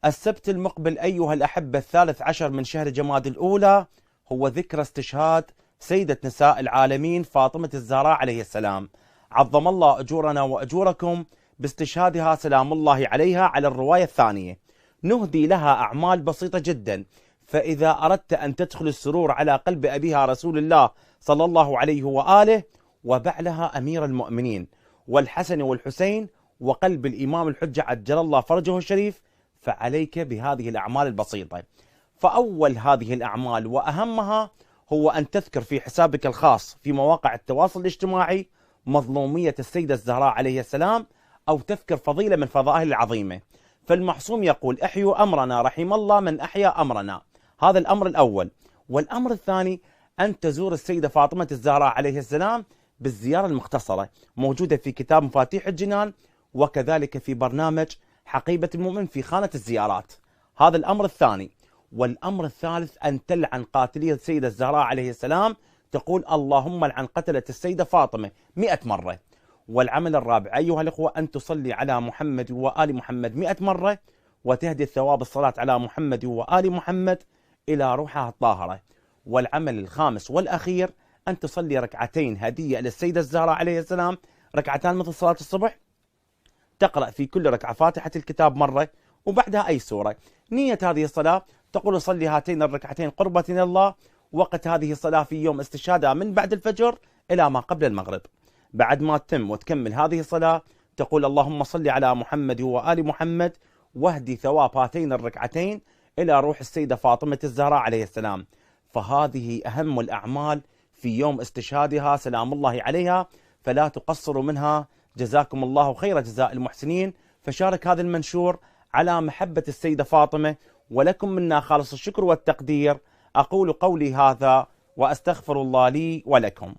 السبت المقبل أيها الأحبة 13 من شهر جماد الأولى هو ذكرى استشهاد سيدة نساء العالمين فاطمة الزهراء عليه السلام، عظم الله أجورنا وأجوركم باستشهادها سلام الله عليها. على الرواية الثانية نهدي لها أعمال بسيطة جدا، فإذا أردت أن تدخل السرور على قلب أبيها رسول الله صلى الله عليه وآله وبعلها أمير المؤمنين والحسن والحسين وقلب الإمام الحجة عجل الله فرجه الشريف، فعليك بهذه الأعمال البسيطة. فأول هذه الأعمال وأهمها هو أن تذكر في حسابك الخاص في مواقع التواصل الاجتماعي مظلومية السيدة الزهراء عليه السلام، أو تذكر فضيلة من فضائل العظيمة. فالمعصوم يقول: احيوا أمرنا رحم الله من أحيا أمرنا. هذا الأمر الأول. والأمر الثاني أن تزور السيدة فاطمة الزهراء عليه السلام بالزيارة المختصرة، موجودة في كتاب مفاتيح الجنان، وكذلك في برنامج حقيبة المؤمن في خانة الزيارات. هذا الأمر الثاني. والأمر الثالث أن تلعن قاتلي السيدة الزهراء عليه السلام، تقول: اللهم لعن قتلة السيدة فاطمة 100 مرة. والعمل الرابع أيها الأخوة أن تصلي على محمد وآل محمد 100 مرة، وتهدي الثواب الصلاة على محمد وآل محمد إلى روحها الطاهرة. والعمل الخامس والأخير أن تصلي ركعتين هدية للسيدة الزهراء عليه السلام، ركعتان مثل صلاة الصبح، تقرأ في كل ركعة فاتحة الكتاب مرة وبعدها أي سورة. نية هذه الصلاة تقول: صلي هاتين الركعتين قربة إلى الله. وقت هذه الصلاة في يوم استشهادها من بعد الفجر إلى ما قبل المغرب. بعد ما تتم وتكمل هذه الصلاة تقول: اللهم صل على محمد وآل محمد واهدي ثواب هاتين الركعتين إلى روح السيدة فاطمة الزهراء عليه السلام. فهذه أهم الأعمال في يوم استشهادها سلام الله عليها، فلا تقصروا منها. جزاكم الله خير جزاء المحسنين. فشارك هذا المنشور على محبة السيدة فاطمة، ولكم منا خالص الشكر والتقدير. أقول قولي هذا وأستغفر الله لي ولكم.